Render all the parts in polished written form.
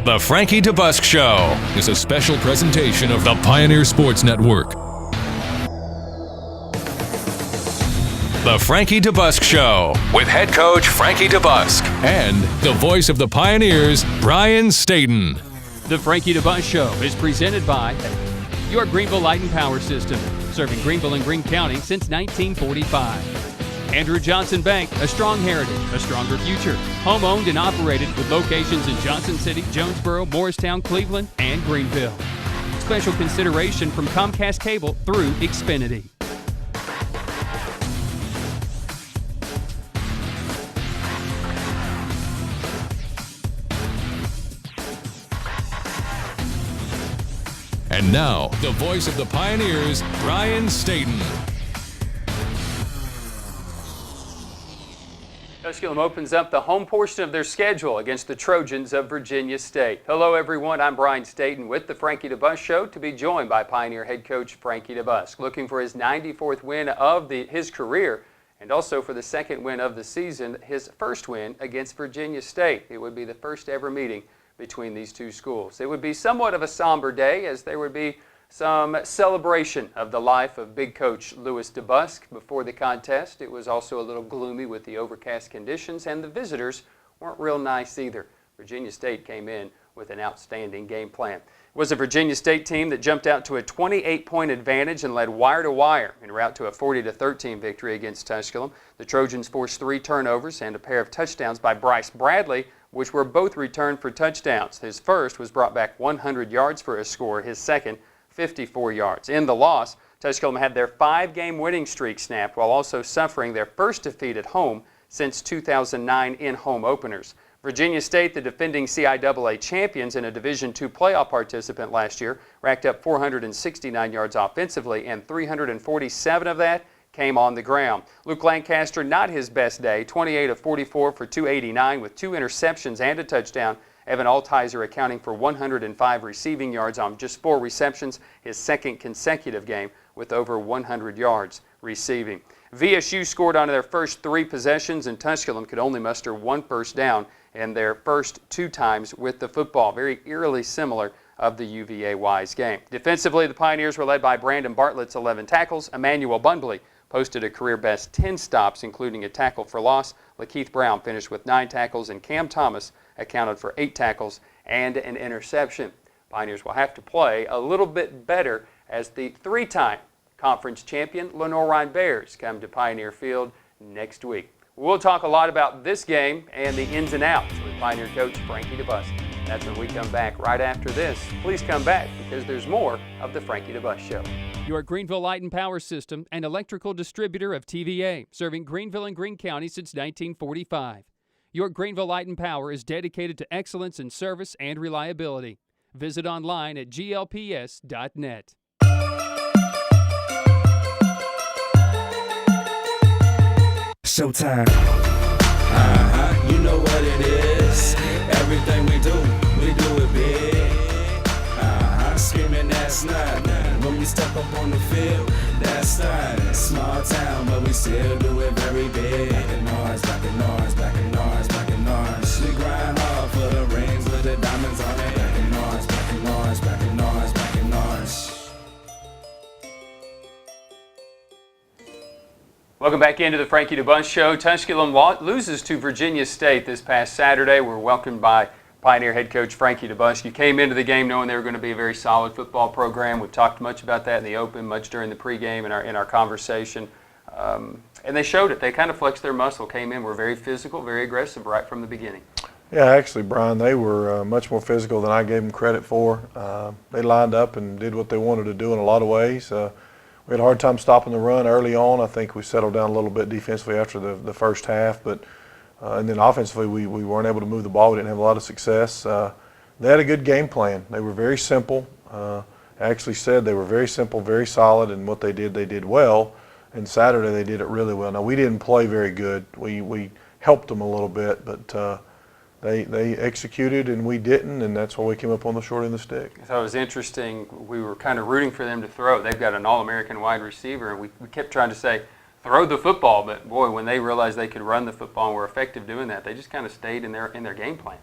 The Frankie DeBusk Show is a special presentation of the Pioneer Sports Network. The Frankie DeBusk Show with head coach Frankie DeBusk and the voice of the Pioneers, Brian Stayton. The Frankie DeBusk Show is presented by your Greenville Light and Power System, serving Greenville and Greene County since 1945. Andrew Johnson Bank, a strong heritage, a stronger future. Home-owned and operated with locations in Johnson City, Jonesboro, Morristown, Cleveland, and Greenville. Special consideration from Comcast Cable through Xfinity. And now, the voice of the Pioneers, Brian Stayton. Tusculum opens up the home portion of their schedule against the Trojans of Virginia State. Hello, everyone. I'm Brian Stayton with the Frankie DeBusk Show, to be joined by Pioneer head coach Frankie DeBusk, looking for his 94th win of his career, and also for the second win of the season, his first win against Virginia State. It would be the first ever meeting between these two schools. It would be somewhat of a somber day, as there would be some celebration of the life of big coach Louis DeBusk before the contest. It was also a little gloomy with the overcast conditions, and the visitors weren't real nice either. Virginia State came in with an outstanding game plan. It was a Virginia State team that jumped out to a 28-point advantage and led wire to wire en route to a 40-13 victory against Tusculum. The Trojans forced 3 turnovers and a pair of touchdowns by Bryce Bradley, which were both returned for touchdowns. His first was brought back 100 yards for a score, his second 54 yards. In the loss, Tusculum had their 5-game winning streak snapped while also suffering their first defeat at home since 2009 in home openers. Virginia State, the defending CIAA champions and a Division II playoff participant last year, racked up 469 yards offensively, and 347 of that came on the ground. Luke Lancaster, not his best day, 28 of 44 for 289 with 2 interceptions and a touchdown. Evan Altizer accounting for 105 receiving yards on just 4 receptions, his second consecutive game with over 100 yards receiving. VSU scored on their first 3 possessions, and Tusculum could only muster 1 first down in their first 2 times with the football, very eerily similar of the UVA-Wise game. Defensively, the Pioneers were led by Brandon Bartlett's 11 tackles. Emmanuel Bunbley posted a career-best 10 stops, including a tackle for loss. Lakeith Brown finished with 9 tackles, and Cam Thomas accounted for 8 tackles and an interception. Pioneers will have to play a little bit better as the 3-time conference champion Lenoir-Rhyne Bears come to Pioneer Field next week. We'll talk a lot about this game and the ins and outs with Pioneer coach Frankie DeBusk. That's when we come back right after this. Please come back, because there's more of the Frankie DeBusk Show. Your Greenville Light and Power System, an electrical distributor of TVA, serving Greenville and Greene County since 1945. Your Greenville Light and Power is dedicated to excellence in service and reliability. Visit online at glps.net. Showtime. You know what it is. Everything we do it big. Screaming, that's not nothing. When we step up on the field, that's starting. Small town, but we still do it very big. Back in ours, back in ours, back in ours, back in ours. We grind hard for the rings with the diamonds on it. Back in ours, back in ours, back in ours, back in ours. Welcome back into the Frankie DeBusk Show. Tusculum loses to Virginia State this past Saturday. We're welcomed by Pioneer head coach Frankie DeBusk. You came into the game knowing they were going to be a very solid football program. We've talked much about that in the open, much during the pregame in our conversation. And they showed it. They kind of flexed their muscle, came in, were very physical, very aggressive right from the beginning. Yeah, actually, Brian, they were much more physical than I gave them credit for. They lined up and did what they wanted to do in a lot of ways. We had a hard time stopping the run early on. I think we settled down a little bit defensively after the first half, but and then offensively we weren't able to move the ball. We didn't have a lot of success. They had a good game plan. They were very simple. I actually said they were very simple, very solid, and what they did well. And Saturday they did it really well. Now, we didn't play very good. We helped them a little bit, but they executed and we didn't, and that's why we came up on the short end of the stick. I thought it was interesting. We were kind of rooting for them to throw. They've got an All-American wide receiver, and we kept trying to say, throw the football, but boy, when they realized they could run the football and were effective doing that, they just kind of stayed in their game plan.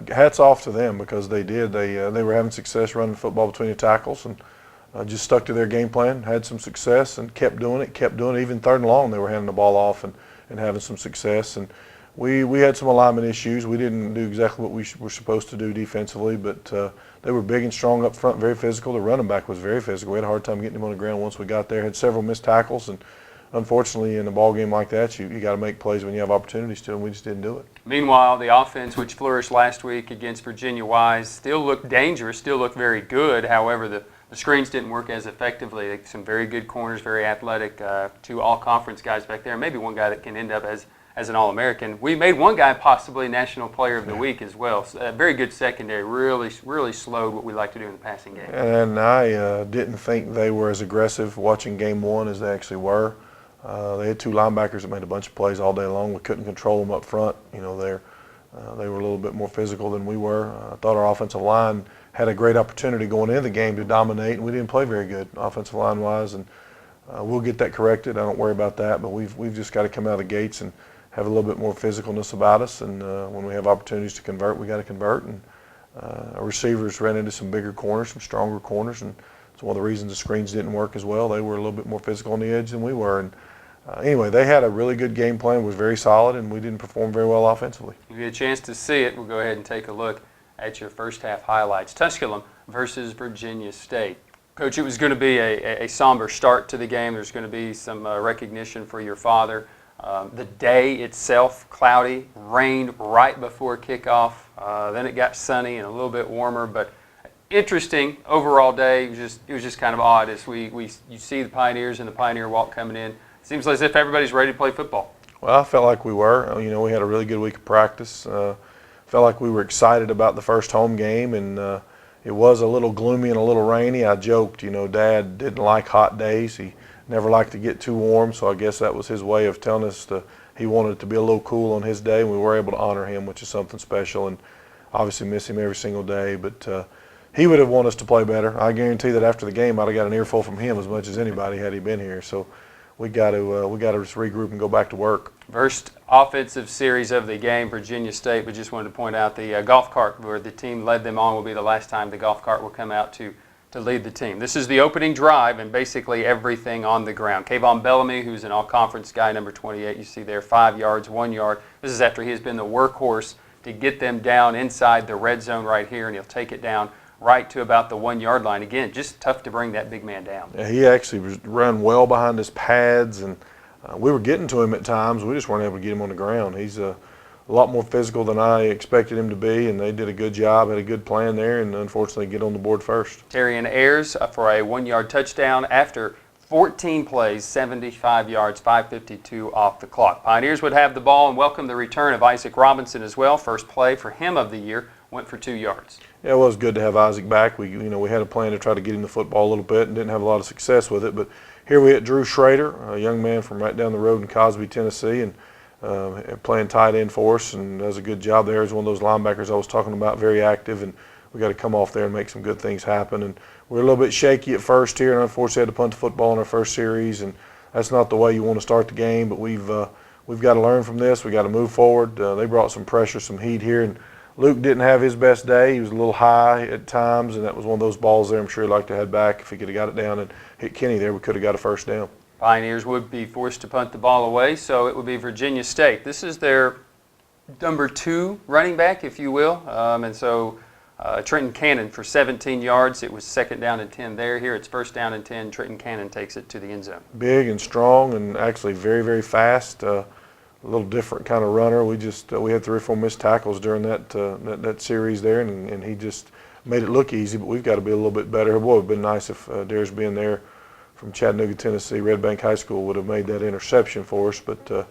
Hats off to them because they did. They were having success running the football between the tackles and just stuck to their game plan, had some success, and kept doing it. Even third and long, they were handing the ball off and having some success. And we had some alignment issues. We didn't do exactly what we were supposed to do defensively, but they were big and strong up front, very physical. The running back was very physical. We had a hard time getting him on the ground once we got there. Had several missed tackles, and unfortunately, in a ball game like that, you got to make plays when you have opportunities to, and we just didn't do it. Meanwhile, the offense, which flourished last week against Virginia Wise, still looked dangerous, still looked very good. However, the screens didn't work as effectively. Some very good corners, very athletic, two all-conference guys back there, maybe one guy that can end up as an All-American. We made one guy possibly National Player of the Week as well. So, very good secondary, really slowed what we like to do in the passing game. And I didn't think they were as aggressive watching game one as they actually were. They had two linebackers that made a bunch of plays all day long. We couldn't control them up front. You know, they were a little bit more physical than we were. I thought our offensive line had a great opportunity going into the game to dominate, and we didn't play very good offensive line-wise. And we'll get that corrected. I don't worry about that. But we've just got to come out of the gates and have a little bit more physicalness about us. And when we have opportunities to convert, we got to convert. And our receivers ran into some bigger corners, some stronger corners, and it's one of the reasons the screens didn't work as well. They were a little bit more physical on the edge than we were. And anyway, they had a really good game plan, was very solid, and we didn't perform very well offensively. If you get a chance to see it, we'll go ahead and take a look at your first half highlights. Tusculum versus Virginia State. Coach, it was going to be a somber start to the game. There's going to be some recognition for your father. The day itself, cloudy, rained right before kickoff. Then it got sunny and a little bit warmer, but interesting overall day. It was just kind of odd as you see the Pioneers and the Pioneer Walk coming in. Seems as if everybody's ready to play football. Well, I felt like we were. You know, we had a really good week of practice. Felt like we were excited about the first home game, and it was a little gloomy and a little rainy. I joked, you know, Dad didn't like hot days. He never liked to get too warm, so I guess that was his way of telling us he wanted it to be a little cool on his day, and we were able to honor him, which is something special, and obviously miss him every single day. But he would have wanted us to play better. I guarantee that after the game, I'd have got an earful from him as much as anybody had he been here. So we got to just regroup and go back to work. First offensive series of the game, Virginia State, but just wanted to point out the golf cart where the team led them on will be the last time the golf cart will come out to lead the team. This is the opening drive and basically everything on the ground. Kayvon Bellamy, who's an all-conference guy, number 28, you see there, 5 yards, 1 yard. This is after he has been the workhorse to get them down inside the red zone right here, and he'll take it down right to about the 1 yard line. Again, just tough to bring that big man down. Yeah, he actually was run well behind his pads, and we were getting to him at times. We just weren't able to get him on the ground. He's a lot more physical than I expected him to be, and they did a good job, had a good plan there, and unfortunately get on the board first. Terrian Ayers for a 1 yard touchdown after 14 plays, 75 yards, 5:52 off the clock. Pioneers would have the ball and welcome the return of Isaac Robinson as well. First play for him of the year went for 2 yards. Yeah, it was good to have Isaac back. We had a plan to try to get him the football a little bit and didn't have a lot of success with it. But here we had Drew Schrader, a young man from right down the road in Cosby, Tennessee, and playing tight end for us and does a good job there. He's one of those linebackers I was talking about, very active, and we got to come off there and make some good things happen. And we're a little bit shaky at first here, and unfortunately had to punt the football in our first series, and that's not the way you want to start the game. But we've got to learn from this. We got to move forward. They brought some pressure, some heat here, and Luke didn't have his best day. He was a little high at times, and that was one of those balls there I'm sure he'd like to have back. If he could have got it down and hit Kenny there, we could have got a first down. Pioneers would be forced to punt the ball away, so it would be Virginia State. This is their number 2 running back, if you will, and so Trenton Cannon for 17 yards. It was second down and 10 there. Here it's first down and 10. Trenton Cannon takes it to the end zone. Big and strong and actually very, very fast. A little different kind of runner. We had 3 or 4 missed tackles during that series there, and he just made it look easy. But we've got to be a little bit better. Boy, it would have been nice if Darius being there from Chattanooga, Tennessee, Red Bank High School would have made that interception for us. But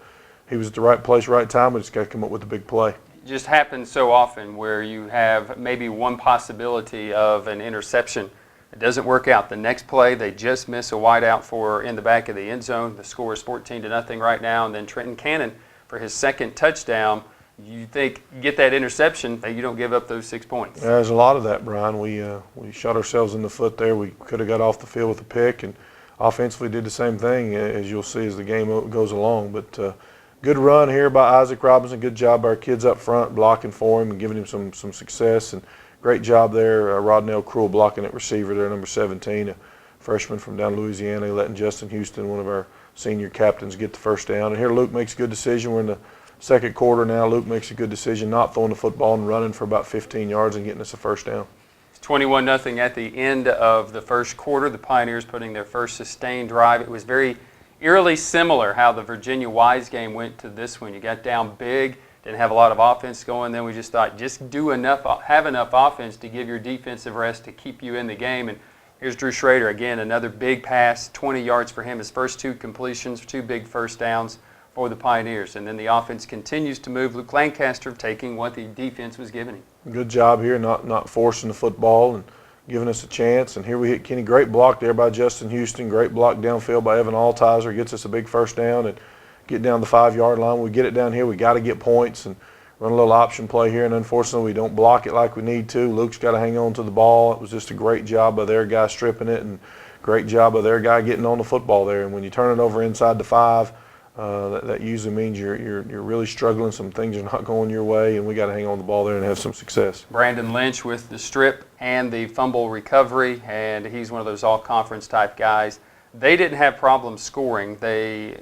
he was at the right place, right time. We just got to come up with a big play. It just happens so often where you have maybe one possibility of an interception. It doesn't work out. The next play, they just miss a wideout for in the back of the end zone. The score is 14-0 right now. And then Trenton Cannon for his second touchdown. You think you get that interception, you don't give up those 6 points. There's a lot of that, Brian. We shot ourselves in the foot there. We could have got off the field with a pick, and offensively did the same thing, as you'll see as the game goes along. But good run here by Isaac Robinson. Good job by our kids up front blocking for him and giving him some success. And great job there, Rodnell Cruel blocking at receiver there, number 17, a freshman from down Louisiana, letting Justin Houston, one of our senior captains, get the first down. And here Luke makes a good decision. We're in the second quarter now. Luke makes a good decision not throwing the football and running for about 15 yards and getting us a first down. It's 21-0 at the end of the first quarter. The Pioneers putting their first sustained drive. It was very eerily similar how the Virginia-Wise game went to this one. You got down big, didn't have a lot of offense going. Then we just thought, just have enough offense to give your defensive rest to keep you in the game. And here's Drew Schrader again, another big pass, 20 yards for him. His first 2 completions, 2 big first downs for the Pioneers. And then the offense continues to move. Luke Lancaster taking what the defense was giving him. Good job here, not forcing the football and giving us a chance. And here we hit Kenny. Great block there by Justin Houston. Great block downfield by Evan Altizer. Gets us a big first down and get down the 5-yard line. We get it down here. We got to get points and run a little option play here. And unfortunately, we don't block it like we need to. Luke's got to hang on to the ball. It was just a great job by their guy stripping it and great job by their guy getting on the football there. And when you turn it over inside the 5, that usually means you're really struggling. Some things are not going your way, and we got to hang on the ball there and have some success. Brandon Lynch with the strip and the fumble recovery, and he's one of those all-conference type guys. They didn't have problems scoring. They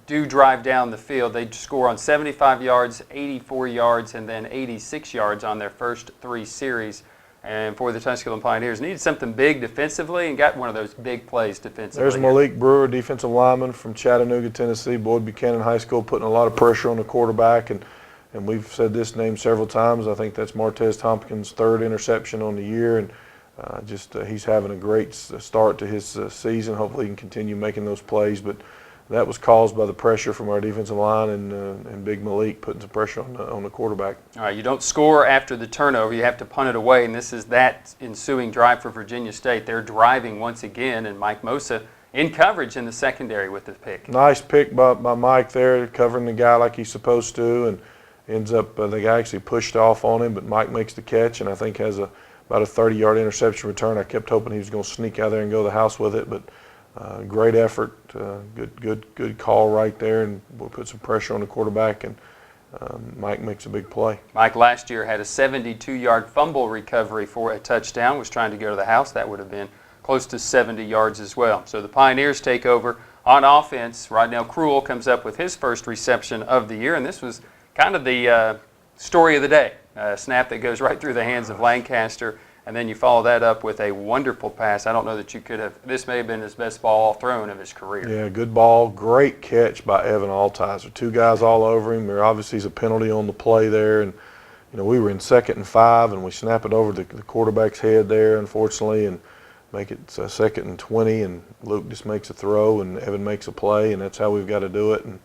do drive down the field. They score on 75 yards, 84 yards, and then 86 yards on their first 3 series. And for the Tusculum Pioneers, needed something big defensively and got one of those big plays defensively. There's Malik Brewer, defensive lineman from Chattanooga, Tennessee, Boyd Buchanan High School, putting a lot of pressure on the quarterback. And we've said this name several times. I think that's Martez Tompkins' 3rd interception on the year. And he's having a great start to his season. Hopefully he can continue making those plays. But that was caused by the pressure from our defensive line and Big Malik putting some pressure on the quarterback. All right, you don't score after the turnover. You have to punt it away, and this is that ensuing drive for Virginia State. They're driving once again, and Mike Mosa in coverage in the secondary with the pick. Nice pick by Mike there, covering the guy like he's supposed to, and ends up the guy actually pushed off on him, but Mike makes the catch and I think has about a 30-yard interception return. I kept hoping he was going to sneak out there and go to the house with it, but great effort, good call right there, and we'll put some pressure on the quarterback, and Mike makes a big play. Mike last year had a 72-yard fumble recovery for a touchdown, was trying to go to the house. That would have been close to 70 yards as well. So the Pioneers take over on offense. Rodnell Cruel comes up with his first reception of the year, and this was kind of the story of the day. A snap that goes right through the hands of Lancaster, and then you follow that up with a wonderful pass. I don't know that you could have, this may have been his best ball thrown of his career. Yeah, good ball. Great catch by Evan Altizer. 2 guys all over him. There obviously is a penalty on the play there, and we were in 2nd and 5, and we snap it over the quarterback's head there, unfortunately, and make it 2nd and 20, and Luke just makes a throw, and Evan makes a play, and that's how we've got to do it, and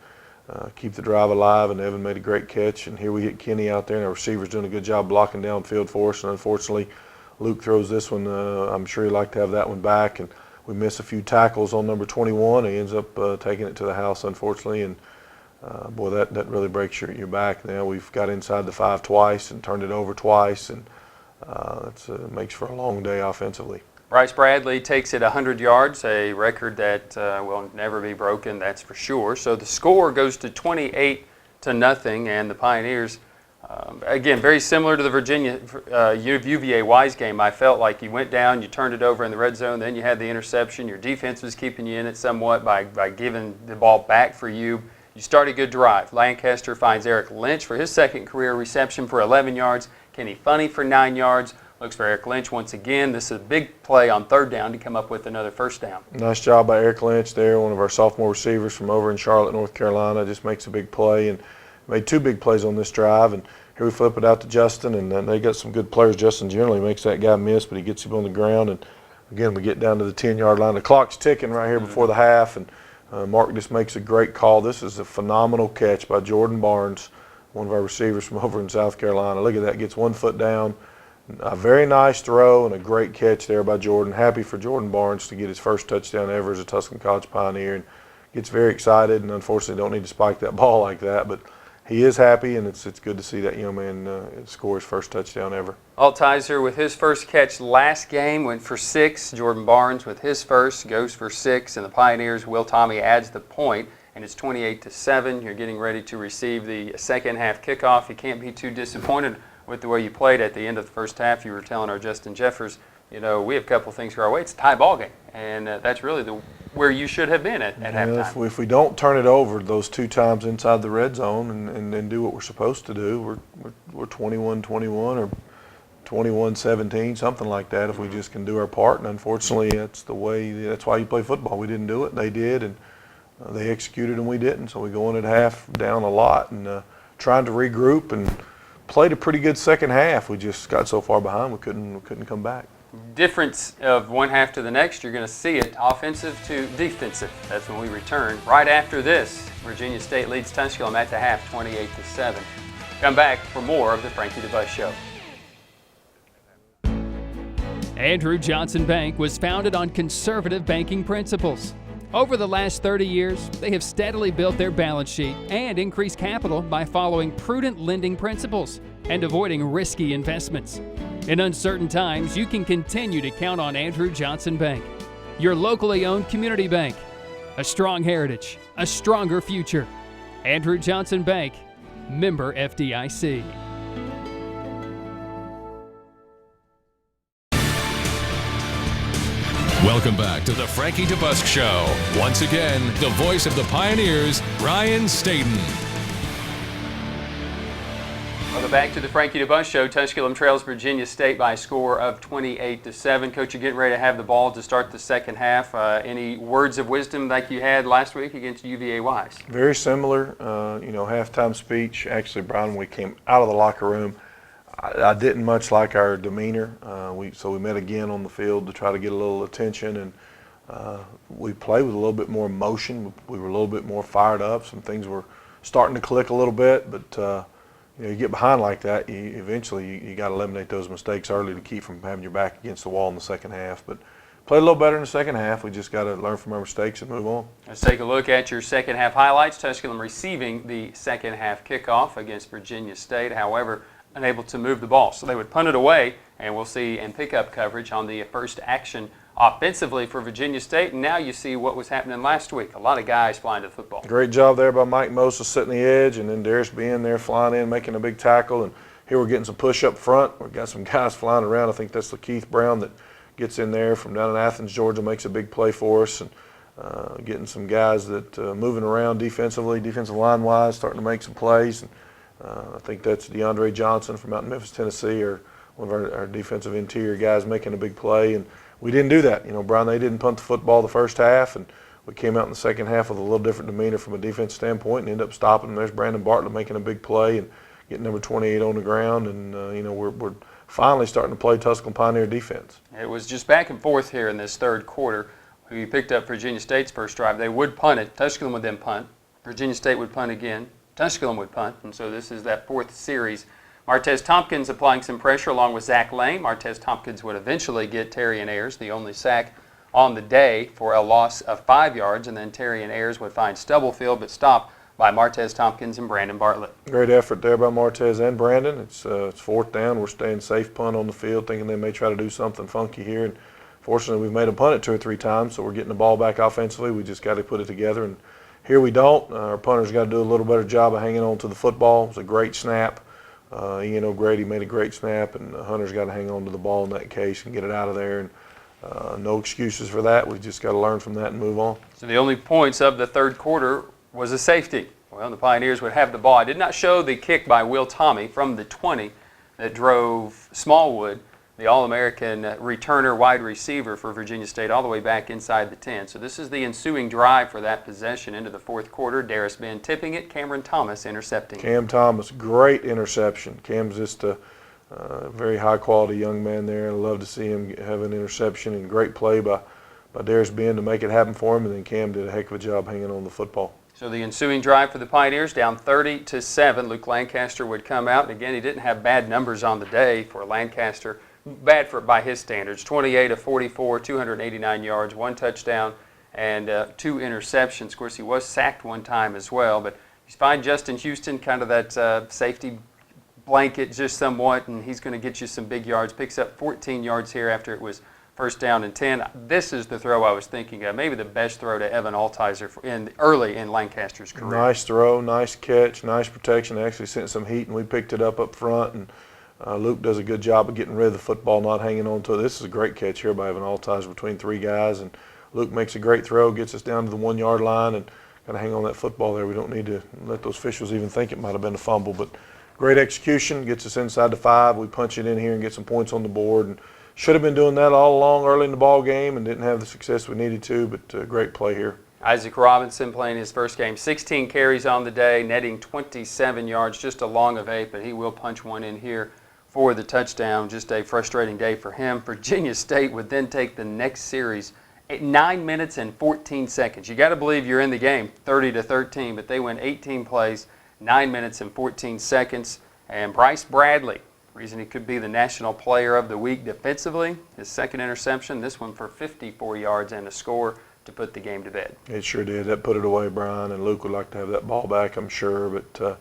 keep the drive alive, and Evan made a great catch, and here we hit Kenny out there, and our receiver's doing a good job blocking downfield for us, and unfortunately, Luke throws this one. I'm sure he'd like to have that one back, and we miss a few tackles on number 21. He ends up taking it to the house, unfortunately, and boy, that really breaks your back. Now we've got inside the 5 twice and turned it over twice, and it makes for a long day offensively. Bryce Bradley takes it 100 yards, a record that will never be broken, that's for sure. So the score goes to 28-0, and the Pioneers, again, very similar to the Virginia UVA-Wise game. I felt like you went down, you turned it over in the red zone, then you had the interception. Your defense was keeping you in it somewhat by giving the ball back for you. You start a good drive. Lancaster finds Eric Lynch for his 2nd career reception for 11 yards. Kenny Funny for 9 yards. Looks for Eric Lynch once again. This is a big play on 3rd down to come up with another first down. Nice job by Eric Lynch there, one of our sophomore receivers from over in Charlotte, North Carolina. Just makes a big play and made 2 big plays on this drive. And here we flip it out to Justin, and then they got some good players. Justin generally makes that guy miss, but he gets him on the ground. And again, we get down to the 10-yard line. The clock's ticking right here before the half, and Mark just makes a great call. This is a phenomenal catch by Jordan Barnes, one of our receivers from over in South Carolina. Look at that, gets 1 foot down. A very nice throw and a great catch there by Jordan. Happy for Jordan Barnes to get his first touchdown ever as a Tusculum College Pioneer, and gets very excited, and unfortunately don't need to spike that ball like that, but he is happy, and it's good to see that young man score his first touchdown ever. Altizer with his first catch last game went for 6. Jordan Barnes with his first goes for 6, and the Pioneers, Will Tommy adds the point, and it's 28-7. You're getting ready to receive the second half kickoff. You can't be too disappointed with the way you played at the end of the first half. You were telling our Justin Jeffers, we have a couple things go our way. It's a tie ball game, and that's really where you should have been at halftime. If we don't turn it over those 2 times inside the red zone and do what we're supposed to do, we're 21-21 or 21-17, something like that, if we just can do our part. And unfortunately, that's why you play football. We didn't do it, they did, and they executed and we didn't. So we go in at half down a lot and trying to regroup, and played a pretty good second half. We just got so far behind we couldn't come back. Difference of one half to the next, you're going to see it, offensive to defensive. That's when we return. Right after this, Virginia State leads Tusculum at the half, 28-7. Come back for more of the Frankie DeBusk Show. Andrew Johnson Bank was founded on conservative banking principles. Over the last 30 years, they have steadily built their balance sheet and increased capital by following prudent lending principles and avoiding risky investments. In uncertain times, you can continue to count on Andrew Johnson Bank, your locally owned community bank. A strong heritage, a stronger future. Andrew Johnson Bank, member FDIC. Welcome back to the Frankie DeBusk Show. Once again, the voice of the Pioneers, Brian Stayton. Welcome back to the Frankie DeBusk Show. Tusculum trails Virginia State by a score of 28-7. Coach, you're getting ready to have the ball to start the second half. Any words of wisdom like you had last week against UVA Wise? Very similar. Halftime speech. Actually, Brian, when we came out of the locker room, I didn't much like our demeanor. So we met again on the field to try to get a little attention, and we played with a little bit more emotion. We were a little bit more fired up. Some things were starting to click a little bit, but you get behind like that, eventually you got to eliminate those mistakes early to keep from having your back against the wall in the second half. But played a little better in the second half. We just got to learn from our mistakes and move on. Let's take a look at your second half highlights. Tusculum receiving the second half kickoff against Virginia State. However, unable to move the ball. So they would punt it away, and we'll see and pick up coverage on the first action offensively for Virginia State. And now you see what was happening last week. A lot of guys flying to the football. Great job there by Mike Moses sitting the edge, and then Darius being there flying in, making a big tackle. And here we're getting some push up front. We've got some guys flying around. I think that's Keith Brown that gets in there from down in Athens, Georgia, makes a big play for us. And getting some guys that moving around defensively, defensive line-wise, starting to make some plays. And I think that's DeAndre Johnson from out in Memphis, Tennessee, or one of our defensive interior guys making a big play. And we didn't do that. Brian, they didn't punt the football the first half, and we came out in the second half with a little different demeanor from a defense standpoint and ended up stopping them. There's Brandon Bartlett making a big play and getting number 28 on the ground, and we're finally starting to play Tusculum Pioneer defense. It was just back and forth here in this third quarter. We picked up Virginia State's first drive. They would punt it. Tusculum would then punt. Virginia State would punt again. Tusculum would punt, and so this is that fourth series. Martez Tompkins applying some pressure along with Zach Lane. Martez Tompkins would eventually get Terrian Ayers, the only sack on the day, for a loss of 5 yards, and then Terrian Ayers would find Stubblefield, but stopped by Martez Tompkins and Brandon Bartlett. Great effort there by Martez and Brandon. It's fourth down. We're staying safe, punt on the field, thinking they may try to do something funky here. And fortunately, we've made a punt it 2 or 3 times, so we're getting the ball back offensively. We just got to put it together, and here we don't. Our punter's got to do a little better job of hanging on to the football. It was a great snap. Ian O'Grady made a great snap, and Hunter's got to hang on to the ball in that case and get it out of there. And no excuses for that. We just got to learn from that and move on. So the only points of the third quarter was a safety. Well, the Pioneers would have the ball. I did not show the kick by Will Tommy from the 20 that drove Smallwood, the All-American returner wide receiver for Virginia State, all the way back inside the 10. So this is the ensuing drive for that possession into the fourth quarter. Darius Ben tipping it, Cameron Thomas intercepting. Cam Thomas, great interception. Cam's just a very high-quality young man there. I love to see him have an interception, and great play by Darius Ben to make it happen for him, and then Cam did a heck of a job hanging on the football. So the ensuing drive for the Pioneers, down 30-7. Luke Lancaster would come out, and again, he didn't have bad numbers on the day for Lancaster. Bad by his standards, 28 of 44, 289 yards, 1 touchdown, and 2 interceptions. Of course, he was sacked 1 time as well, but You find Justin Houston, kind of that safety blanket just somewhat, and he's going to get you some big yards. Picks up 14 yards here after it was first down and 10. This is the throw I was thinking of, maybe the best throw to Evan Altizer early in Lancaster's career. Nice throw, nice catch, nice protection. They actually sent some heat, and we picked it up front. And Luke does a good job of getting rid of the football, not hanging on to it. This is a great catch here by Evan Altizer between 3 guys, and Luke makes a great throw, gets us down to the 1 yard line, and got to hang on that football there. We don't need to let those officials even think it might have been a fumble, but great execution, gets us inside the 5. We punch it in here and get some points on the board. And should have been doing that all along early in the ball game and didn't have the success we needed to, but great play here. Isaac Robinson playing his first game, 16 carries on the day, netting 27 yards, just a long of 8, but he will punch one in here for the touchdown. Just a frustrating day for him. Virginia State would then take the next series at 9 minutes and 14 seconds. You got to believe you're in the game, 30-13, but they went 18 plays, 9 minutes and 14 seconds. And Bryce Bradley, reason he could be the National Player of the Week defensively, his second interception, this one for 54 yards and a score to put the game to bed. It sure did. That put it away, Brian, and Luke would like to have that ball back, I'm sure. But at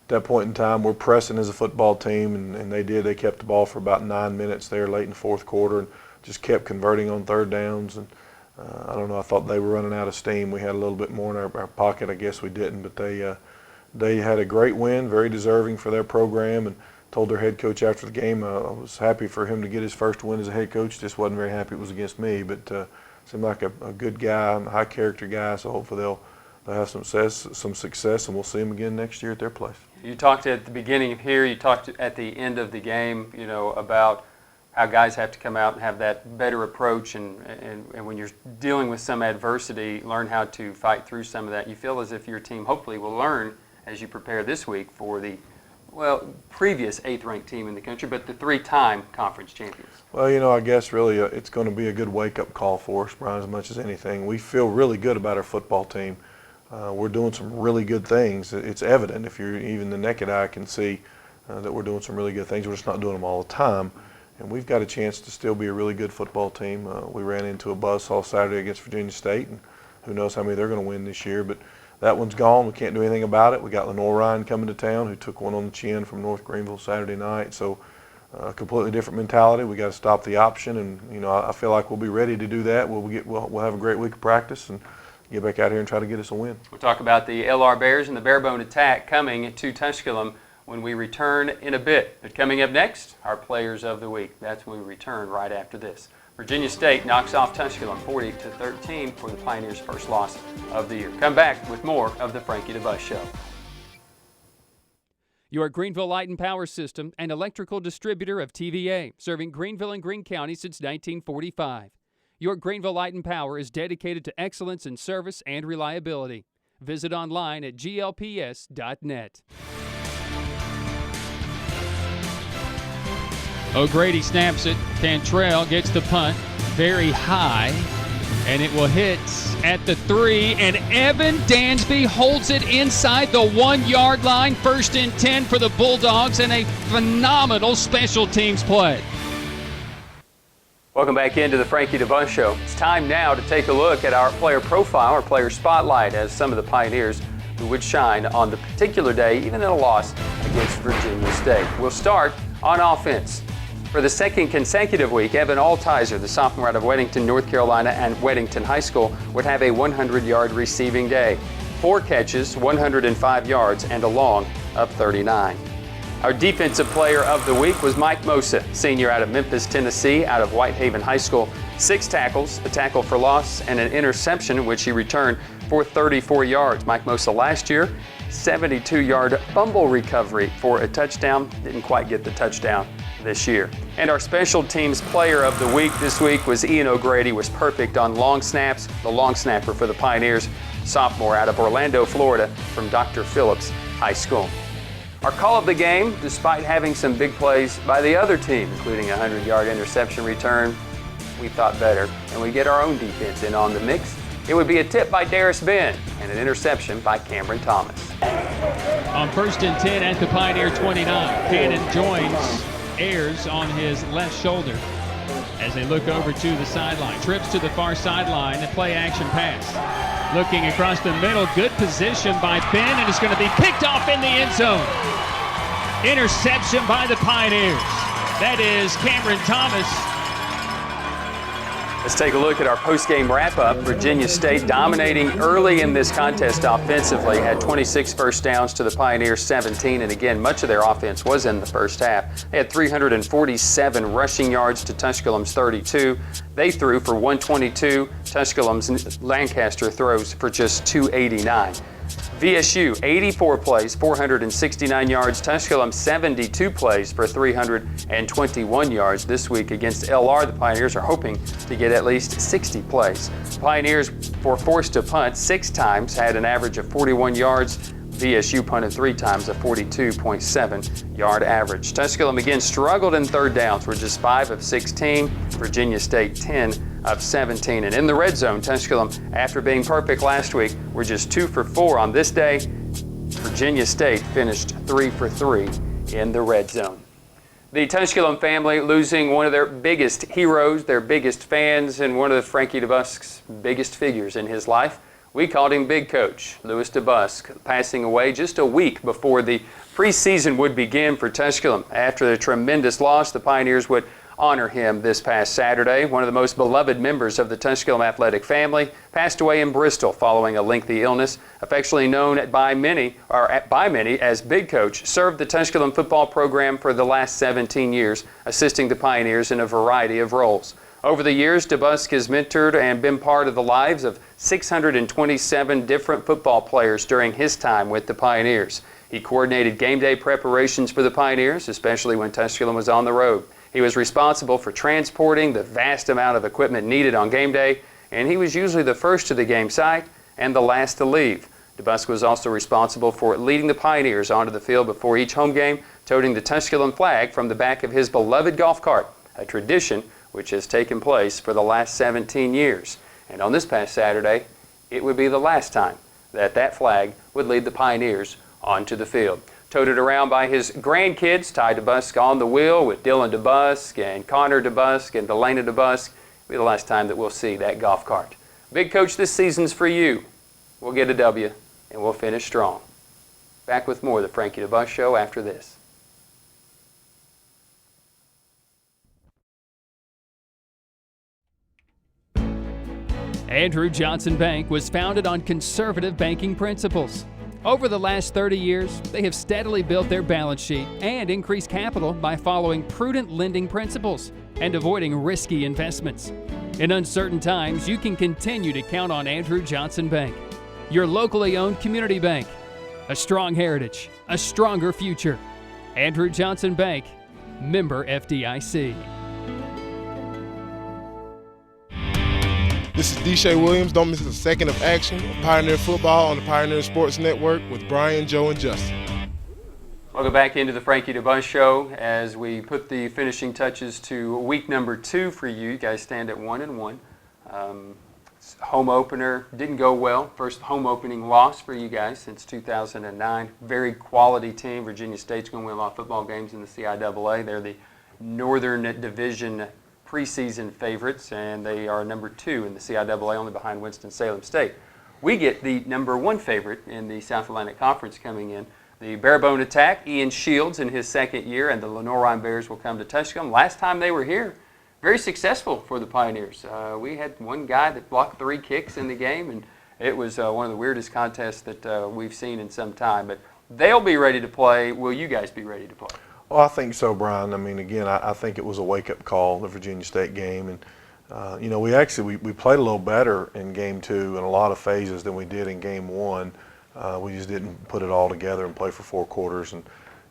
that point in time, we're pressing as a football team, and they did. They kept the ball for about 9 minutes there late in the fourth quarter and just kept converting on third downs. And I don't know, I thought they were running out of steam. We had a little bit more in our pocket. I guess we didn't, but they had a great win, very deserving for their program, and told their head coach after the game I was happy for him to get his first win as a head coach. Just wasn't very happy it was against me, but seemed like a good guy, a high character guy, so hopefully they'll have some success, and we'll see them again next year at their place. You talked at the beginning of here, you talked at the end of the game, about how guys have to come out and have that better approach, and when you're dealing with some adversity, learn how to fight through some of that. You feel as if your team hopefully will learn as you prepare this week for the previous 8th-ranked team in the country, but the 3-time conference champions. Well, I guess really it's going to be a good wake-up call for us, Brian, as much as anything. We feel really good about our football team. We're doing some really good things. It's evident if you're even the naked eye can see that we're doing some really good things. We're just not doing them all the time. And we've got a chance to still be a really good football team. We ran into a buzzsaw Saturday against Virginia State, and who knows how many they're going to win this year. But that one's gone. We can't do anything about it. We got Lenore Ryan coming to town, who took one on the chin from North Greenville Saturday night. So a completely different mentality. We got to stop the option, and I feel like we'll be ready to do that. We'll have a great week of practice and get back out here and try to get us a win. We'll talk about the LR Bears and the Barebone Attack coming to Tusculum when we return in a bit. But coming up next, our Players of the Week. That's when we return right after this. Virginia State knocks off Tusculum 40-13 for the Pioneers' first loss of the year. Come back with more of the Frankie DeBusk Show. Your Greenville Light and Power System, an electrical distributor of TVA, serving Greenville and Greene County since 1945. Your Greenville Light and Power is dedicated to excellence in service and reliability. Visit online at glps.net. O'Grady snaps it. Cantrell gets the punt very high, and it will hit at the 3, and Evan Dansby holds it inside the 1 yard line. 1st and 10 for the Bulldogs, and a phenomenal special teams play. Welcome back into the Frankie DeBusk Show. It's time now to take a look at our player profile, our player spotlight, as some of the Pioneers who would shine on the particular day, even in a loss against Virginia State. We'll start on offense. For the second consecutive week, Evan Altizer, the sophomore out of Weddington, North Carolina, and Weddington High School, would have a 100-yard receiving day. 4 catches, 105 yards, and a long of 39. Our defensive player of the week was Mike Mosa, senior out of Memphis, Tennessee, out of Whitehaven High School. 6 tackles, a tackle for loss, and an interception in which he returned for 34 yards. Mike Mosa last year, 72-yard fumble recovery for a touchdown. Didn't quite get the touchdown this year. And our special teams player of the week this week was Ian O'Grady, was perfect on long snaps, the long snapper for the Pioneers, sophomore out of Orlando, Florida, from Dr. Phillips High School. Our call of the game, despite having some big plays by the other team, including a 100-yard interception return, we thought better, and we get our own defense in on the mix. It would be a tip by Darius Ben and an interception by Cameron Thomas. On 1st and 10 at the Pioneer 29, Cannon joins Ayers on his left shoulder as they look over to the sideline. Trips to the far sideline, the play action pass. Looking across the middle, good position by Ben, and it's going to be picked off in the end zone. Interception by the Pioneers. That is Cameron Thomas. Let's take a look at our post-game wrap-up. Virginia State dominating early in this contest offensively, had 26 first downs to the Pioneers 17, and again, much of their offense was in the first half. They had 347 rushing yards to Tusculum's 32. They threw for 122. Tusculum's Lancaster throws for just 289. VSU, 84 plays, 469 yards. Tusculum, 72 plays for 321 yards this week against LR. The Pioneers are hoping to get at least 60 plays. Pioneers were forced to punt 6 times, had an average of 41 yards. VSU punted 3 times, a 42.7 yard average. Tusculum again struggled in third downs, were just 5 of 16. Virginia State 10 of 17. And in the red zone, Tusculum, after being perfect last week, were just 2 for 4 on this day. Virginia State finished 3 for 3 in the red zone. The Tusculum family losing one of their biggest heroes, their biggest fans, and one of Frankie DeBusk's biggest figures in his life. We called him Big Coach, Louis DeBusk, passing away just a week before the preseason would begin for Tusculum. After the tremendous loss, the Pioneers would honor him this past Saturday. One of the most beloved members of the Tusculum athletic family passed away in Bristol following a lengthy illness. Affectionately known by many as Big Coach, served the Tusculum football program for the last 17 years, assisting the Pioneers in a variety of roles. Over the years, DeBusk has mentored and been part of the lives of 627 different football players during his time with the Pioneers. He coordinated game day preparations for the Pioneers, especially when Tusculum was on the road. He was responsible for transporting the vast amount of equipment needed on game day, and he was usually the first to the game site and the last to leave. DeBusk was also responsible for leading the Pioneers onto the field before each home game, toting the Tusculum flag from the back of his beloved golf cart, a tradition which has taken place for the last 17 years. And on this past Saturday, it would be the last time that that flag would lead the Pioneers onto the field. Toted around by his grandkids, Ty DeBusk on the wheel with Dylan DeBusk and Connor DeBusk and Delana DeBusk. It'll be the last time that we'll see that golf cart. Big Coach, this season's for you. We'll get a W, and we'll finish strong. Back with more of the Frankie DeBusk Show after this. Andrew Johnson Bank was founded on conservative banking principles. Over the last 30 years, they have steadily built their balance sheet and increased capital by following prudent lending principles and avoiding risky investments. In uncertain times, you can continue to count on Andrew Johnson Bank, your locally owned community bank. A strong heritage, a stronger future. Andrew Johnson Bank, member FDIC. This is Deshae Williams. Don't miss a second of action. Pioneer Football on the Pioneer Sports Network with Brian, Joe, and Justin. Welcome back into the Frankie DeBusk Show as we put the finishing touches to week number 2 for you. You guys stand at 1-1. Home opener didn't go well. First home opening loss for you guys since 2009. Very quality team. Virginia State's going to win a lot of football games in the CIAA. They're the Northern Division preseason favorites, and they are number 2 in the CIAA, only behind Winston-Salem State. We get the number 1 favorite in the South Atlantic Conference coming in. The Barebone Attack, Ian Shields in his second year, and the Lenoir Bears will come to Tusculum. Last time they were here, very successful for the Pioneers. We had one guy that blocked 3 kicks in the game, and it was one of the weirdest contests that we've seen in some time. But they'll be ready to play. Will you guys be ready to play? Well, I think so, Brian. I mean, again, I think it was a wake-up call, the Virginia State game. And, you know, we played a little better in game 2 in a lot of phases than we did in game 1. We just didn't put it all together and play for 4 quarters. And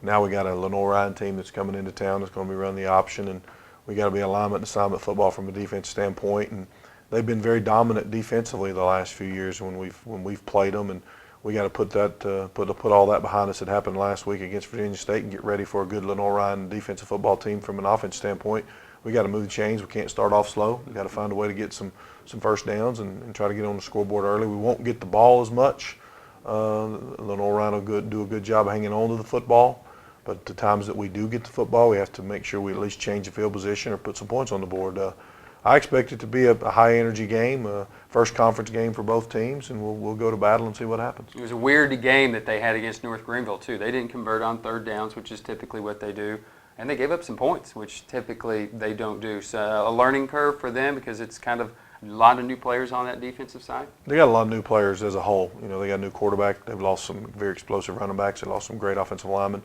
now we got a Lenoir team that's coming into town that's going to be running the option. And we got to be alignment and assignment football from a defense standpoint. And they've been very dominant defensively the last few years when we've played them. And we got to put all that behind us that happened last week against Virginia State and get ready for a good Lenoir defensive football team from an offense standpoint. We got to move the chains. We can't start off slow. We got to find a way to get some first downs and try to get on the scoreboard early. We won't get the ball as much. Lenoir will do a good job of hanging on to the football. But the times that we do get the football, we have to make sure we at least change the field position or put some points on the board. I expect it to be a high-energy game, first conference game for both teams, and we'll go to battle and see what happens. It was a weird game that they had against North Greenville, too. They didn't convert on third downs, which is typically what they do, and they gave up some points, which typically they don't do. So a learning curve for them because it's kind of a lot of new players on that defensive side. They got a lot of new players as a whole. You know, they got a new quarterback. They've lost some very explosive running backs. They lost some great offensive linemen.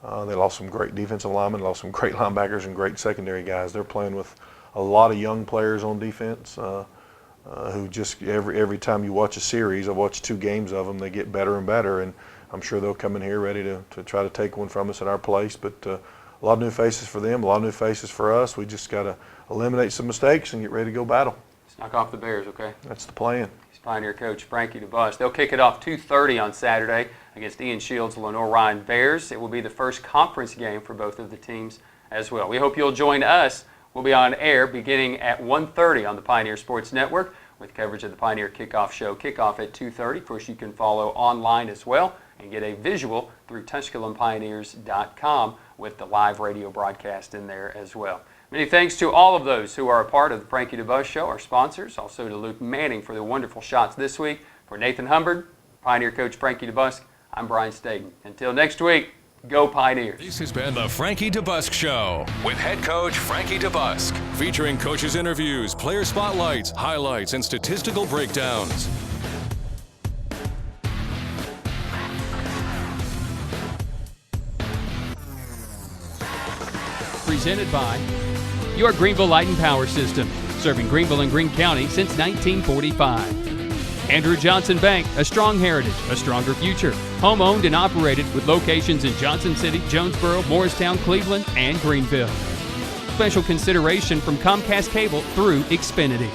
They lost some great defensive linemen, lost some great linebackers and great secondary guys. They're playing with a lot of young players on defense who just every time you watch a series, I've watched 2 games of them, they get better and better, and I'm sure they'll come in here ready to try to take one from us at our place. But a lot of new faces for them, a lot of new faces for us. We just got to eliminate some mistakes and get ready to go battle. Let's knock off the Bears, okay? That's the plan. He's Pioneer coach Frankie DeBusk. They'll kick it off 2:30 on Saturday against Ian Shields' Lenore Ryan Bears. It will be the first conference game for both of the teams as well. We hope you'll join us. We'll be on air beginning at 1:30 on the Pioneer Sports Network with coverage of the Pioneer Kickoff Show. Kickoff at 2:30. Of course, you can follow online as well and get a visual through TusculumPioneers.com with the live radio broadcast in there as well. Many thanks to all of those who are a part of the Frankie DeBusk Show, our sponsors, also to Luke Manning for the wonderful shots this week. For Nathan Humbert, Pioneer coach Frankie DeBusk, I'm Brian Stayton. Until next week, go Pioneers. This has been the Frankie DeBusk Show with head coach Frankie DeBusk, featuring coaches' interviews, player spotlights, highlights, and statistical breakdowns. Presented by your Greenville Light and Power System, serving Greenville and Greene County since 1945. Andrew Johnson Bank, a strong heritage, a stronger future. Home-owned and operated with locations in Johnson City, Jonesboro, Morristown, Cleveland, and Greenville. Special consideration from Comcast Cable through Xfinity.